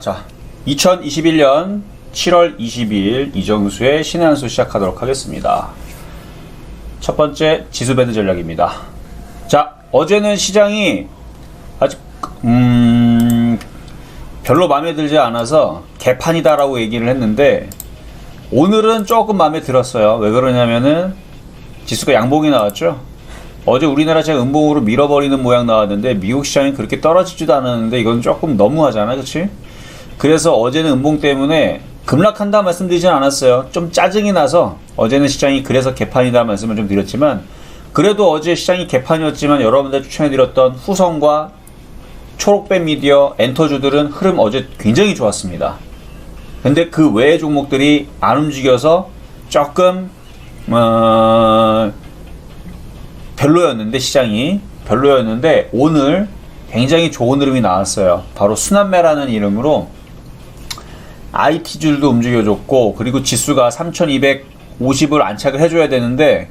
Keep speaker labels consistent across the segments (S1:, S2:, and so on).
S1: 자, 2021년 7월 22일 이정수의 신의 한수 시작하도록 하겠습니다. 첫 번째 지수밴드 전략입니다. 자, 어제는 시장이 아직 별로 마음에 들지 않아서 개판이다라고 얘기를 했는데 오늘은 조금 마음에 들었어요. 왜 그러냐면은 지수가 양봉이 나왔죠. 어제 우리나라 시장 음봉으로 밀어버리는 모양 나왔는데 미국 시장이 그렇게 떨어지지도 않았는데 이건 조금 너무하잖아, 그치? 그래서 어제는 음봉 때문에 급락한다 말씀드리진 않았어요. 좀 짜증이 나서 어제는 시장이 그래서 개판이다 말씀을 좀 드렸지만 그래도 어제 시장이 개판이었지만 여러분들 추천해드렸던 후성과 초록뱀 미디어, 엔터주들은 흐름 어제 굉장히 좋았습니다. 근데 그 외의 종목들이 안 움직여서 조금 별로였는데 시장이 별로였는데 오늘 굉장히 좋은 흐름이 나왔어요. 바로 순환매라는 이름으로 IT줄도 움직여줬고 그리고 지수가 3250을 안착을 해줘야 되는데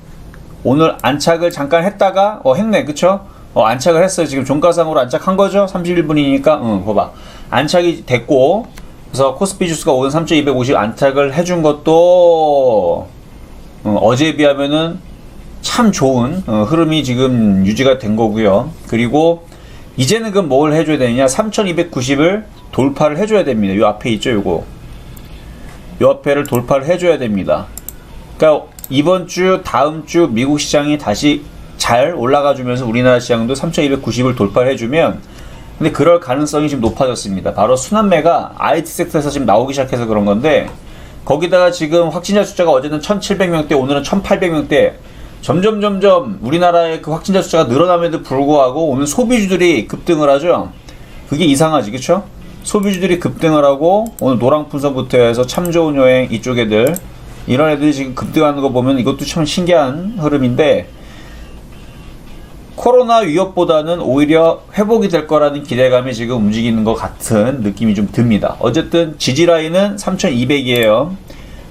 S1: 오늘 안착을 잠깐 했다가 했네, 그쵸? 안착을 했어요. 지금 종가상으로 안착한 거죠? 31분이니까 봐봐, 안착이 됐고 그래서 코스피 지수가 오늘 3250 안착을 해준 것도 어제에 비하면은 참 좋은 흐름이 지금 유지가 된 거고요. 그리고 이제는 그 뭘 해줘야 되느냐, 3290을 돌파를 해줘야 됩니다. 요 앞에 있죠, 요거. 요 앞에를 돌파를 해줘야 됩니다. 그러니까 이번 주, 다음 주 미국 시장이 다시 잘 올라가 주면서 우리나라 시장도 3290을 돌파를 해주면, 근데 그럴 가능성이 지금 높아졌습니다. 바로 순환매가 IT 섹터에서 지금 나오기 시작해서 그런 건데, 거기다가 지금 확진자 숫자가 어제는 1700명대, 오늘은 1800명대, 점점 우리나라의 그 확진자 숫자가 늘어남에도 불구하고 오늘 소비주들이 급등을 하죠. 그게 이상하지, 그쵸? 소비주들이 급등을 하고 오늘 노랑풍선부터 해서 참 좋은 여행 이쪽 애들, 이런 애들이 지금 급등하는 거 보면 이것도 참 신기한 흐름인데 코로나 위협보다는 오히려 회복이 될 거라는 기대감이 지금 움직이는 것 같은 느낌이 좀 듭니다. 어쨌든 지지 라인은 3200이에요.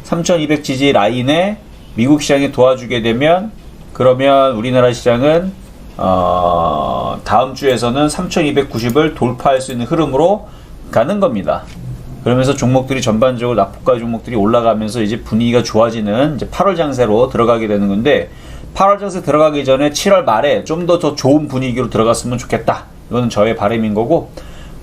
S1: 3200 지지 라인에 미국 시장이 도와주게 되면 그러면 우리나라 시장은 다음 주에서는 3290을 돌파할 수 있는 흐름으로 가는 겁니다. 그러면서 종목들이 전반적으로 낙폭가 종목들이 올라가면서 이제 분위기가 좋아지는 이제 8월 장세로 들어가게 되는 건데 8월 장세 들어가기 전에 7월 말에 좀 더 좋은 분위기로 들어갔으면 좋겠다. 이거는 저의 바람인 거고.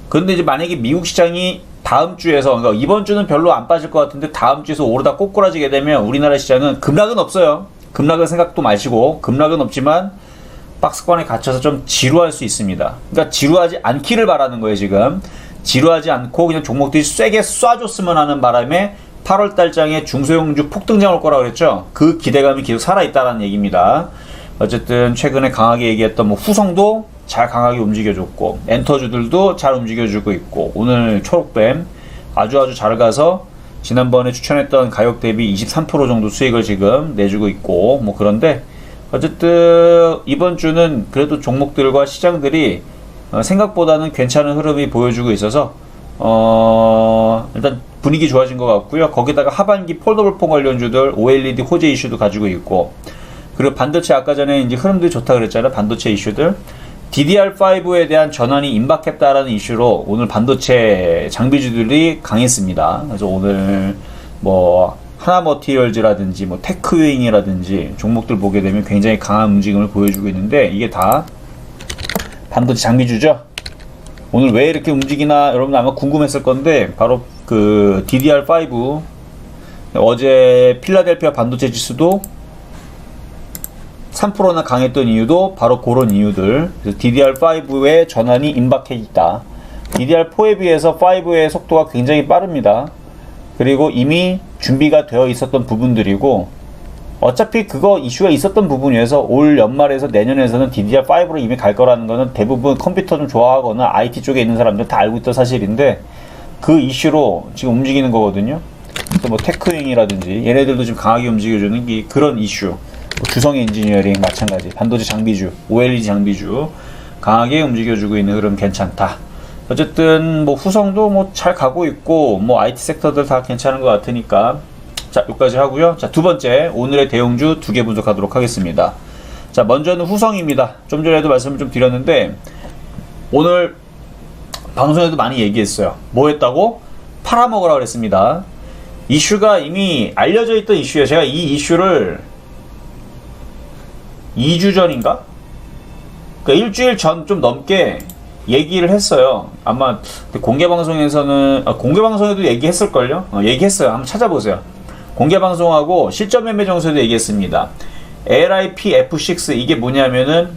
S1: 그런데 이제 만약에 미국 시장이 다음 주에서, 그러니까 이번 주는 별로 안 빠질 것 같은데 다음 주에서 오르다 꼬꾸라지게 되면 우리나라 시장은 급락은 없어요. 급락은 생각도 마시고, 급락은 없지만 박스권에 갇혀서 좀 지루할 수 있습니다. 그러니까 지루하지 않기를 바라는 거예요, 지금. 지루하지 않고 그냥 종목들이 세게 쏴줬으면 하는 바람에 8월 달장에 중소형주 폭등장 올 거라고 그랬죠. 그 기대감이 계속 살아있다는 얘기입니다. 어쨌든 최근에 강하게 얘기했던 후성도 잘 강하게 움직여줬고 엔터주들도 잘 움직여주고 있고 오늘 초록뱀 아주 잘 가서 지난번에 추천했던 가격 대비 23% 정도 수익을 지금 내주고 있고 그런데 어쨌든 이번 주는 그래도 종목들과 시장들이 생각보다는 괜찮은 흐름이 보여주고 있어서 일단 분위기 좋아진 것 같고요. 거기다가 하반기 폴더블 폰 관련주들 OLED 호재 이슈도 가지고 있고 그리고 반도체 아까 전에 이제 흐름들이 좋다 그랬잖아요. 반도체 이슈들 DDR5에 대한 전환이 임박했다라는 이슈로 오늘 반도체 장비주들이 강했습니다. 그래서 오늘 하나머티리얼즈라든지 테크웨잉이라든지 종목들 보게 되면 굉장히 강한 움직임을 보여주고 있는데 이게 다 반도체 장비주죠. 오늘 왜 이렇게 움직이나 여러분 아마 궁금했을 건데 바로 그 DDR5 어제 필라델피아 반도체 지수도 3%나 강했던 이유도 바로 그런 이유들. 그래서 DDR5의 전환이 임박해 있다. DDR4에 비해서 5의 속도가 굉장히 빠릅니다. 그리고 이미 준비가 되어 있었던 부분들이고 어차피 그거 이슈가 있었던 부분이어서 올 연말에서 내년에서는 DDR5로 이미 갈 거라는 거는 대부분 컴퓨터 좀 좋아하거나 IT 쪽에 있는 사람들 다 알고 있던 사실인데 그 이슈로 지금 움직이는 거거든요. 또 테크윙이라든지 얘네들도 지금 강하게 움직여주는 그런 이슈. 주성 엔지니어링 마찬가지 반도체 장비주, OLED 장비주 강하게 움직여주고 있는 흐름 괜찮다. 어쨌든 후성도 잘 가고 있고 IT 섹터들 다 괜찮은 것 같으니까 자 여기까지 하고요. 자, 두 번째 오늘의 대형주 두 개 분석하도록 하겠습니다. 자, 먼저는 후성입니다. 좀 전에도 말씀을 좀 드렸는데 오늘 방송에도 많이 얘기했어요. 뭐 했다고? 팔아먹으라 그랬습니다. 이슈가 이미 알려져 있던 이슈예요. 제가 이 이슈를 2주 전인가? 그러니까 일주일 전 좀 넘게 얘기를 했어요. 아마 공개방송에서는 공개방송에도 얘기했을걸요? 얘기했어요. 한번 찾아보세요. 공개방송하고 실전매매 정수에도 얘기했습니다. LIPF6 이게 뭐냐면은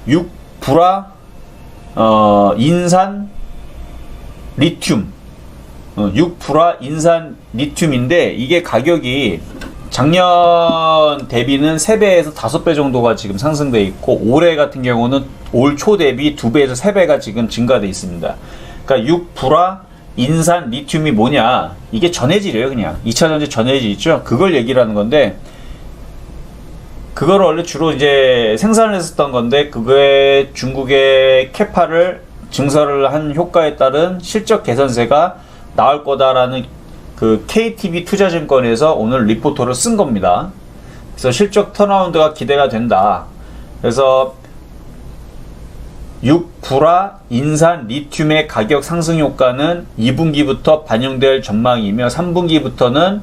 S1: 6불화 인산 리튬 6불화 인산 리튬인데 이게 가격이 작년 대비는 3배에서 5배 정도가 지금 상승돼 있고 올해 같은 경우는 올 초 대비 2배에서 3배가 지금 증가돼 있습니다. 그러니까 6불화 인산 리튬이 뭐냐, 이게 전해질이에요. 그냥 2차전지 전해질 있죠. 그걸 얘기를 하는 건데 그걸 원래 주로 이제 생산을 했었던 건데 그거에 중국의 캐파를 증설을 한 효과에 따른 실적 개선세가 나올 거다라는 그 KTB 투자증권에서 오늘 리포터를 쓴 겁니다. 그래서 실적 턴어라운드가 기대가 된다. 그래서 6불화 인산 리튬의 가격 상승 효과는 2분기부터 반영될 전망이며 3분기부터는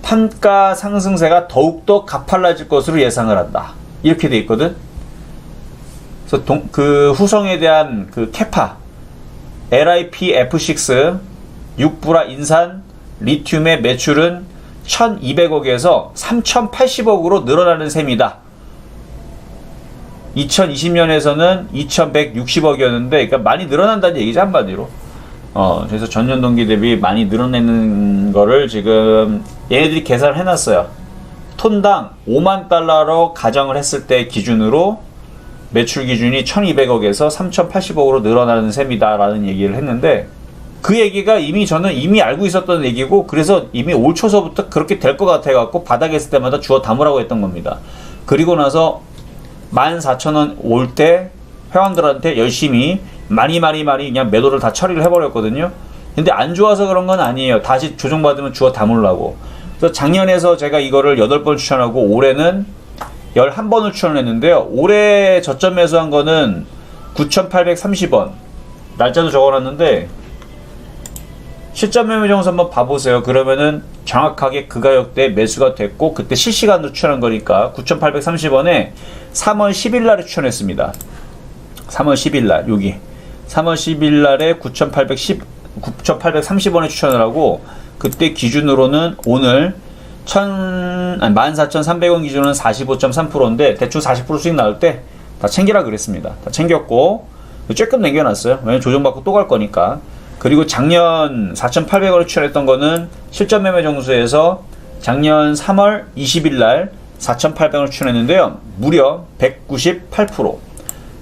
S1: 판가 상승세가 더욱더 가팔라질 것으로 예상을 한다. 이렇게 돼 있거든. 그래서 그 후성에 대한 그 캐파 LIPF6 6불화 인산 리튬의 매출은 1200억에서 3080억으로 늘어나는 셈이다. 2020년에서는 2160억이었는데 그러니까 많이 늘어난다는 얘기죠, 한마디로. 그래서 전년 동기 대비 많이 늘어내는 거를 지금 얘네들이 계산을 해놨어요. 톤당 5만 달러로 가정을 했을 때 기준으로 매출 기준이 1200억에서 3080억으로 늘어나는 셈이다 라는 얘기를 했는데 그 얘기가 저는 이미 알고 있었던 얘기고 그래서 이미 올 초서부터 그렇게 될 것 같아 갖고 바닥에 있을 때마다 주워 담으라고 했던 겁니다. 그리고 나서 14,000원 올 때 회원들한테 열심히 많이 그냥 매도를 다 처리를 해버렸거든요. 근데 안 좋아서 그런 건 아니에요. 다시 조정받으면 주워 담으려고. 그래서 작년에서 제가 이거를 8번 추천하고 올해는 11번을 추천했는데요. 올해 저점 매수한 거는 9,830원. 날짜도 적어놨는데 실전 매매 정수 한번 봐보세요. 그러면은 정확하게 그 가격대에 매수가 됐고 그때 실시간으로 추천한 거니까 9,830원에 3월 10일 날에 추천했습니다. 3월 10일 날 여기 3월 10일 날에 9,830원에 추천을 하고 그때 기준으로는 오늘 14,300원 기준으로는 45.3%인데 대충 40% 수익 나올 때 다 챙기라 그랬습니다. 다 챙겼고 조금 남겨놨어요. 왜냐면 조정받고 또 갈 거니까. 그리고 작년 4,800원을 추천했던 거는 실전 매매 정수에서 작년 3월 20일 날 4,800원을 추천했는데요. 무려 198%.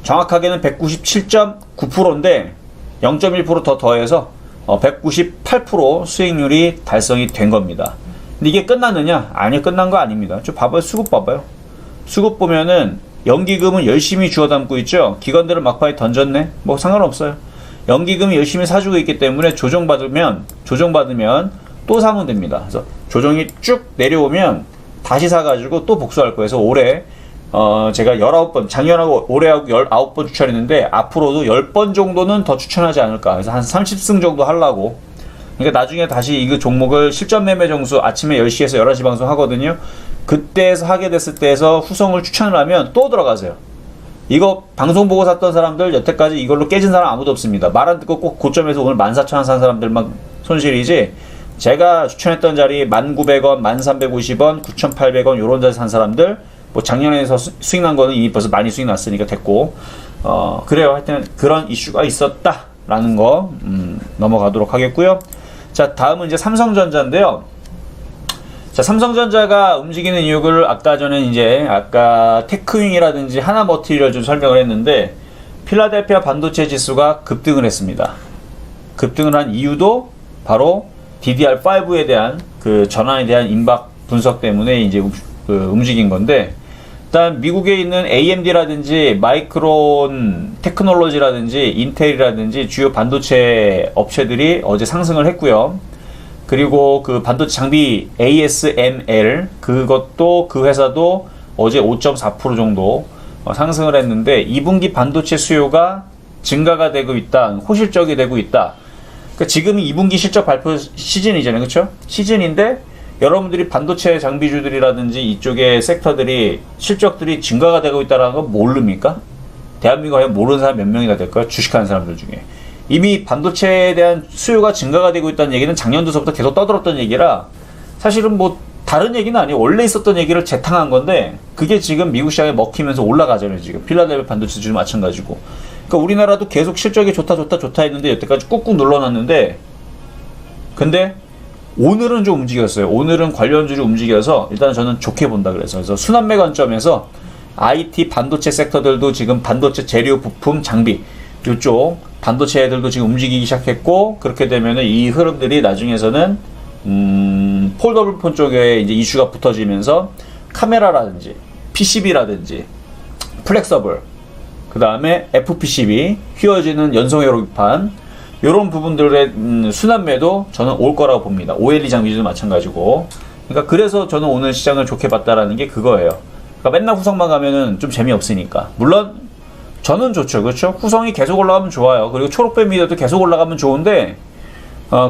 S1: 정확하게는 197.9%인데 0.1% 더 더해서 198% 수익률이 달성이 된 겁니다. 근데 이게 끝났느냐? 아니, 끝난 거 아닙니다. 좀 봐봐요. 수급 봐봐요. 수급 보면은 연기금은 열심히 주워 담고 있죠. 기관들은 막판에 던졌네. 뭐 상관없어요. 연기금이 열심히 사주고 있기 때문에 조정받으면 또 사면 됩니다. 그래서 조정이 쭉 내려오면 다시 사가지고 또 복수할 거예요. 그래서 올해 제가 19번, 작년하고 올해하고 19번 추천했는데 앞으로도 10번 정도는 더 추천하지 않을까. 그래서 한 30승 정도 하려고. 그러니까 나중에 다시 이 종목을 실전 매매 정수 아침에 10시에서 11시 방송 하거든요. 그때에서 하게 됐을 때에서 후성을 추천을 하면 또 들어가세요. 이거 방송 보고 샀던 사람들 여태까지 이걸로 깨진 사람 아무도 없습니다. 말 안 듣고 꼭 고점에서 오늘 14,000원 산 사람들만 손실이지 제가 추천했던 자리 1,900원, 1,350원, 9,800원 요런 자리 산 사람들 뭐 작년에서 수익 난 거는 이미 벌써 많이 수익 났으니까 됐고 그래요. 하여튼 그런 이슈가 있었다라는 거 넘어가도록 하겠고요. 자, 다음은 이제 삼성전자인데요. 자, 삼성전자가 움직이는 이유를 아까 테크윙이라든지 하나머티리얼 좀 설명을 했는데 필라델피아 반도체 지수가 급등을 했습니다. 급등을 한 이유도 바로 DDR5에 대한 그 전환에 대한 임박 분석 때문에 이제 움직인 건데 일단 미국에 있는 AMD라든지 마이크론 테크놀로지라든지 인텔이라든지 주요 반도체 업체들이 어제 상승을 했고요. 그리고 그 반도체 장비 ASML 그것도 그 회사도 어제 5.4% 정도 상승을 했는데 2분기 반도체 수요가 증가가 되고 있다, 호실적이 되고 있다. 그러니까 지금이 2분기 실적 발표 시즌이잖아요, 그렇죠? 시즌인데 여러분들이 반도체 장비주들이라든지 이쪽의 섹터들이 실적들이 증가가 되고 있다는 건 모릅니까? 대한민국에 모르는 사람 몇 명이나 될까요? 주식하는 사람들 중에. 이미 반도체에 대한 수요가 증가가 되고 있다는 얘기는 작년도서부터 계속 떠들었던 얘기라 사실은 뭐 다른 얘기는 아니에요. 원래 있었던 얘기를 재탕한 건데 그게 지금 미국 시장에 먹히면서 올라가잖아요. 지금 필라델피아 반도체 주도 마찬가지고. 그러니까 우리나라도 계속 실적이 좋다 했는데 여태까지 꾹꾹 눌러놨는데 근데 오늘은 좀 움직였어요. 오늘은 관련주를 움직여서 일단 저는 좋게 본다 그래서 순환매 관점에서 IT 반도체 섹터들도 지금 반도체 재료 부품 장비 이쪽 반도체 애들도 지금 움직이기 시작했고 그렇게 되면은 이 흐름들이 나중에서는 폴더블 폰 쪽에 이제 이슈가 붙어지면서 카메라라든지 PCB라든지 플렉서블 그 다음에 FPCB 휘어지는 연성회로판 이런 부분들의 순환매도 저는 올 거라고 봅니다. OLED 장비도 마찬가지고. 그러니까 그래서 저는 오늘 시장을 좋게 봤다라는 게 그거예요. 그러니까 맨날 후성만 가면은 좀 재미없으니까. 물론 저는 좋죠, 그렇죠? 후성이 계속 올라가면 좋아요. 그리고 초록뱀 미디어도 계속 올라가면 좋은데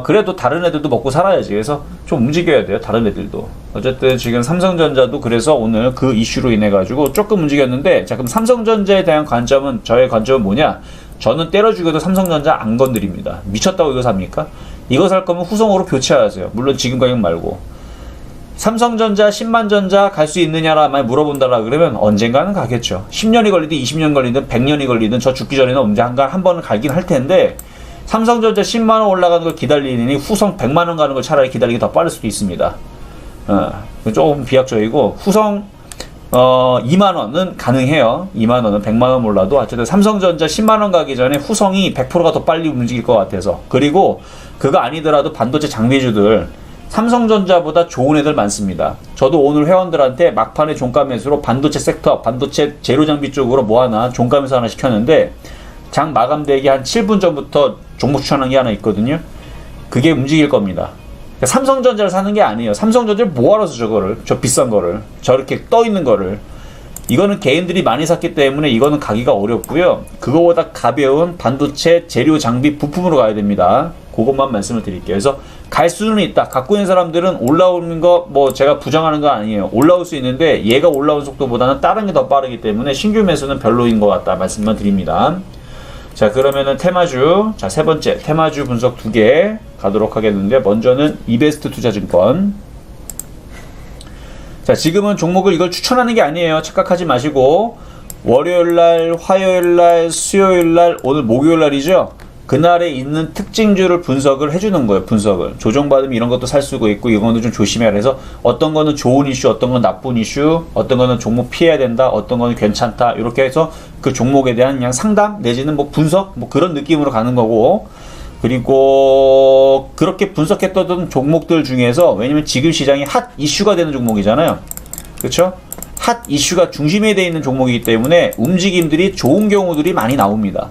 S1: 그래도 다른 애들도 먹고 살아야지. 그래서 좀 움직여야 돼요, 다른 애들도. 어쨌든 지금 삼성전자도 그래서 오늘 그 이슈로 인해 가지고 조금 움직였는데 자 그럼 삼성전자에 대한 관점은 저의 관점은 뭐냐? 저는 때려 죽여도 삼성전자 안 건드립니다. 미쳤다고 이거 삽니까? 이거 살 거면 후성으로 교체하세요. 물론 지금 가격 말고. 삼성전자, 10만전자 갈 수 있느냐라 많이 물어본다라 그러면 언젠가는 가겠죠. 10년이 걸리든 20년 걸리든 100년이 걸리든 저 죽기 전에는 언젠가 한 번은 갈긴 할 텐데 삼성전자 10만원 올라가는 걸 기다리니 후성 100만원 가는 걸 차라리 기다리기 더 빠를 수도 있습니다. 조금 비약적이고 후성 2만원은 가능해요. 2만원은 100만원 몰라도 어쨌든 삼성전자 10만원 가기 전에 후성이 100%가 더 빨리 움직일 것 같아서 그리고 그거 아니더라도 반도체 장비주들 삼성전자보다 좋은 애들 많습니다. 저도 오늘 회원들한테 막판에 종가 매수로 반도체 섹터, 반도체 재료 장비 쪽으로 뭐 하나 종가 매수 하나 시켰는데 장 마감되기 한 7분 전부터 종목 추천한 게 하나 있거든요. 그게 움직일 겁니다. 그러니까 삼성전자를 사는 게 아니에요. 삼성전자를 뭐하러 써 저거를, 저 비싼 거를, 저렇게 떠 있는 거를. 이거는 개인들이 많이 샀기 때문에 이거는 가기가 어렵고요. 그거보다 가벼운 반도체 재료 장비 부품으로 가야 됩니다. 그것만 말씀을 드릴게요. 그래서 갈 수는 있다. 갖고 있는 사람들은 올라오는 거 뭐 제가 부정하는 거 아니에요. 올라올 수 있는데 얘가 올라온 속도보다는 다른 게 더 빠르기 때문에 신규 매수는 별로인 것 같다 말씀만 드립니다. 자 그러면은 테마주, 자 세 번째 테마주 분석 2개 가도록 하겠는데 먼저는 이베스트 투자증권. 자 지금은 종목을 이걸 추천하는 게 아니에요. 착각하지 마시고 월요일날, 화요일날, 수요일날, 오늘 목요일날이죠. 그날에 있는 특징주를 분석을 해주는 거예요. 분석을 조정받으면 이런 것도 살 수가 있고 이거는 좀 조심해야 해서 어떤 거는 좋은 이슈, 어떤 건 나쁜 이슈, 어떤 거는 종목 피해야 된다, 어떤 거는 괜찮다 이렇게 해서 그 종목에 대한 그냥 상담 내지는 뭐 분석 뭐 그런 느낌으로 가는 거고 그리고 그렇게 분석했던 종목들 중에서 왜냐면 지금 시장이 핫 이슈가 되는 종목이잖아요. 그렇죠? 핫 이슈가 중심에 되어 있는 종목이기 때문에 움직임들이 좋은 경우들이 많이 나옵니다.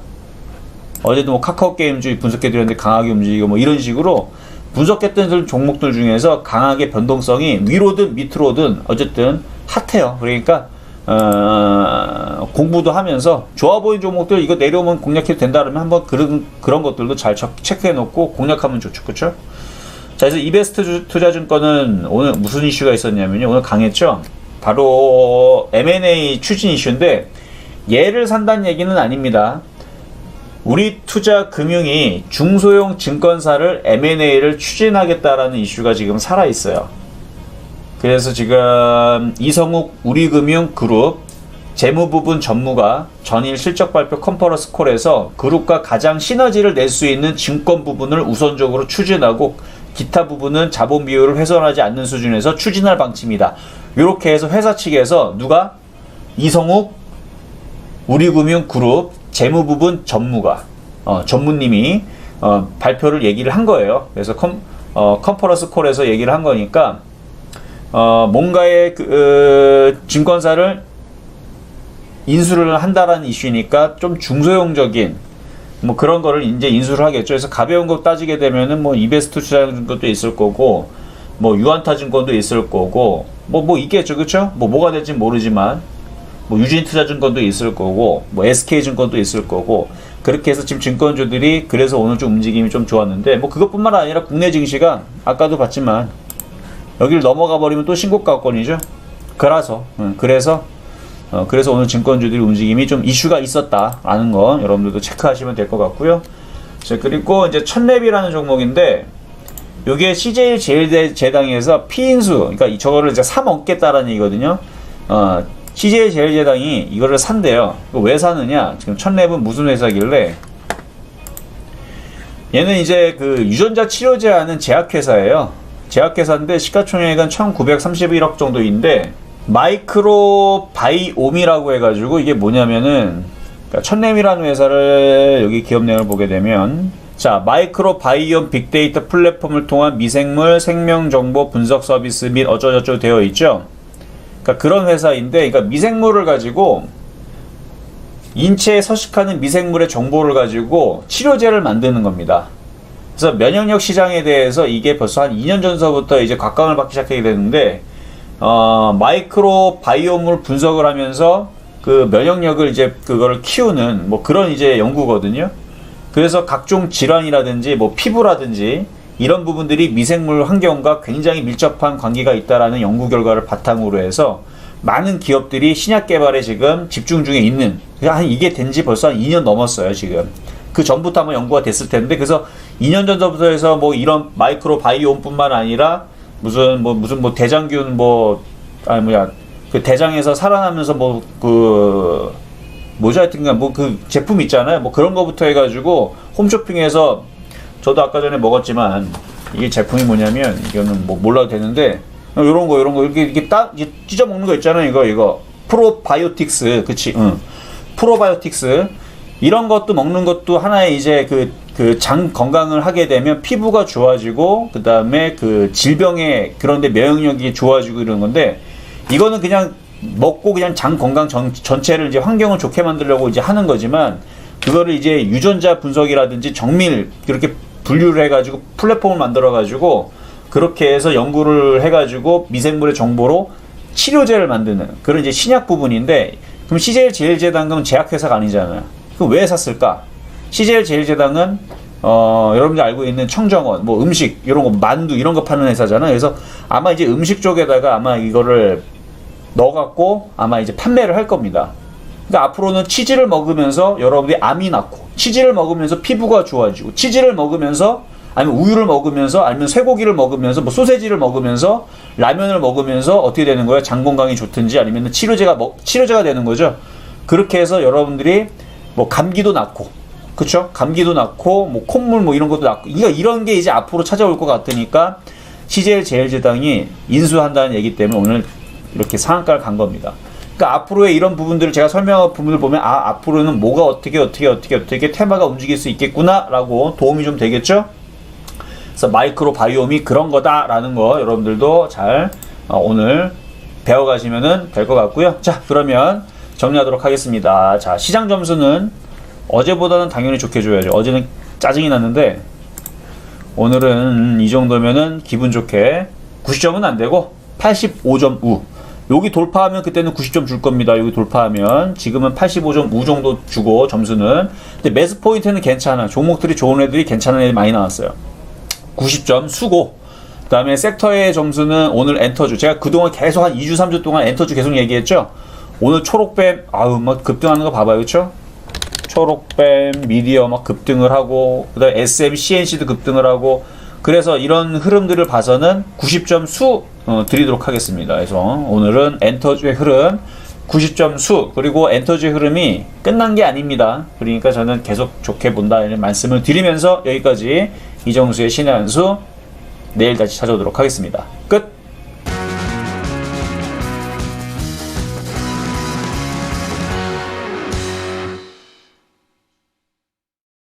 S1: 어제도 뭐 카카오 게임주 분석해드렸는데 강하게 움직이고 뭐 이런 식으로 분석했던 종목들 중에서 강하게 변동성이 위로든 밑으로든 어쨌든 핫해요. 그러니까 공부도 하면서 좋아 보이는 종목들 이거 내려오면 공략해도 된다 그러면 한번 그런 것들도 잘 체크해 놓고 공략하면 좋죠. 그렇죠? 자, 그래서 이베스트 투자증권은 오늘 무슨 이슈가 있었냐면요. 오늘 강했죠. 바로 M&A 추진 이슈인데 얘를 산다는 얘기는 아닙니다. 우리 투자금융이 중소형 증권사를 M&A를 추진하겠다라는 이슈가 지금 살아있어요. 그래서 지금 이성욱 우리금융그룹 재무부분 전무가 전일 실적 발표 컨퍼런스 콜에서 그룹과 가장 시너지를 낼 수 있는 증권 부분을 우선적으로 추진하고 기타 부분은 자본 비율을 훼손하지 않는 수준에서 추진할 방침이다. 이렇게 해서 회사 측에서 누가? 이성욱 우리금융그룹 재무부분 전무가 전무님이 발표를 얘기를 한 거예요. 그래서 컨퍼런스 콜에서 얘기를 한 거니까 뭔가의 증권사를 인수를 한다라는 이슈니까 좀 중소형적인 뭐 그런 거를 이제 인수를 하겠죠. 그래서 가벼운 거 따지게 되면은 뭐 이베스트 투자증권도 있을 거고 뭐 유한타증권도 있을 거고 뭐 있겠죠. 그렇죠? 뭐가 될지 모르지만 뭐 유진투자증권도 있을 거고 뭐 SK증권도 있을 거고 그렇게 해서 지금 증권주들이 그래서 오늘 좀 움직임이 좀 좋았는데, 뭐 그것뿐만 아니라 국내 증시가 아까도 봤지만 여기를 넘어가 버리면 또 신고가권이죠. 그래서 오늘 증권주들이 움직임이 좀 이슈가 있었다라는 거 여러분들도 체크하시면 될 것 같고요. 자, 그리고 이제 첫랩이라는 종목인데, 요게 CJ 제일제당에서 피인수, 그러니까 저거를 이제 사 먹겠다라는 얘기거든요. CJ 제일제당이 이거를 산대요. 왜 사느냐? 지금 첫랩은 무슨 회사길래? 얘는 이제 그 유전자 치료제 하는 제약회사예요. 제약회사인데 시가총액은 1931억 정도인데, 마이크로 바이옴이라고 해가지고 이게 뭐냐면은, 그러니까 첫랩이라는 회사를 여기 기업 내용을 보게 되면, 자, 마이크로 바이옴 빅데이터 플랫폼을 통한 미생물 생명정보 분석 서비스 및 어쩌저쩌 되어 있죠. 그러니까 그런 회사인데, 그러니까 미생물을 가지고 인체에 서식하는 미생물의 정보를 가지고 치료제를 만드는 겁니다. 그래서 면역력 시장에 대해서 이게 벌써 한 2년 전서부터 이제 각광을 받기 시작하게 되는데, 마이크로 바이옴을 분석을 하면서 그 면역력을 이제 그거를 키우는 뭐 그런 이제 연구거든요. 그래서 각종 질환이라든지 뭐 피부라든지 이런 부분들이 미생물 환경과 굉장히 밀접한 관계가 있다라는 연구 결과를 바탕으로 해서 많은 기업들이 신약 개발에 지금 집중 중에 있는, 이게 된 지 벌써 한 2년 넘었어요, 지금. 그 전부터 아마 연구가 됐을 텐데, 그래서 2년 전부터 해서 뭐 이런 마이크로 바이옴뿐만 아니라 무슨 대장균 그 대장에서 살아나면서 하여튼간 그 제품 있잖아요. 뭐 그런 거부터 해가지고 홈쇼핑에서 저도 아까 전에 먹었지만, 이게 제품이 뭐냐면, 이거는 뭐 몰라도 되는데, 요런 거 이렇게 딱 찢어 먹는 거 있잖아요. 이거 프로바이오틱스, 그치? 프로바이오틱스 이런 것도 먹는 것도 하나의 이제 그 장 건강을 하게 되면 피부가 좋아지고, 그 다음에 그 질병에 그런데 면역력이 좋아지고 이런 건데, 이거는 그냥 먹고 그냥 장 건강 전체를 이제 환경을 좋게 만들려고 이제 하는 거지만, 그거를 이제 유전자 분석이라든지 정밀 그렇게 분류를 해가지고 플랫폼을 만들어가지고 그렇게 해서 연구를 해가지고 미생물의 정보로 치료제를 만드는 그런 이제 신약 부분인데, 그럼 CJ 제일제당은 제약회사가 아니잖아요. 그럼 왜 샀을까? CJ 제일제당은 여러분들 알고 있는 청정원, 뭐 음식 이런 거, 만두 이런 거 파는 회사잖아요. 그래서 아마 이제 음식 쪽에다가 아마 이거를 넣어갖고 아마 이제 판매를 할 겁니다. 그러니까 앞으로는 치즈를 먹으면서 여러분들이 암이 낫고, 치즈를 먹으면서 피부가 좋아지고, 치즈를 먹으면서 아니면 우유를 먹으면서 아니면 쇠고기를 먹으면서 뭐 소세지를 먹으면서 라면을 먹으면서 어떻게 되는 거예요? 장 건강이 좋든지 아니면 치료제가 되는 거죠. 그렇게 해서 여러분들이 뭐 감기도 낫고, 그쵸? 감기도 낫고 뭐 콧물 뭐 이런 것도 낫고, 이런 게 이제 앞으로 찾아올 것 같으니까 CJ 제일제당이 인수한다는 얘기 때문에 오늘 이렇게 상한가를 간 겁니다. 그러니까 앞으로의 이런 부분들을 제가 설명한 부분을 보면, 앞으로는 뭐가 어떻게 테마가 움직일 수 있겠구나라고 도움이 좀 되겠죠? 그래서 마이크로 바이옴이 그런 거다라는 거 여러분들도 잘 오늘 배워가시면 될 것 같고요. 자, 그러면 정리하도록 하겠습니다. 자, 시장 점수는 어제보다는 당연히 좋게 줘야죠. 어제는 짜증이 났는데 오늘은 이 정도면은 기분 좋게 90점은 안 되고 85점 우. 여기 돌파하면 그때는 90점 줄 겁니다. 여기 돌파하면 지금은 85점 우 정도 주고 점수는. 근데 매수 포인트는 괜찮아. 종목들이 좋은 애들이 괜찮은 애들이 많이 나왔어요. 90점 수고. 그 다음에 섹터의 점수는 오늘 엔터주. 제가 그동안 계속 한 2주 3주 동안 엔터주 계속 얘기했죠. 오늘 초록뱀 막 급등하는 거 봐봐요. 그쵸? 초록뱀 미디어 막 급등을 하고, 그 다음에 SM, CNC도 급등을 하고, 그래서 이런 흐름들을 봐서는 90점 수 드리도록 하겠습니다. 그래서 오늘은 엔터주의 흐름 90점 수, 그리고 엔터주의 흐름이 끝난 게 아닙니다. 그러니까 저는 계속 좋게 본다 이런 말씀을 드리면서 여기까지 이정수의 신의 한 수, 내일 다시 찾아오도록 하겠습니다. 끝!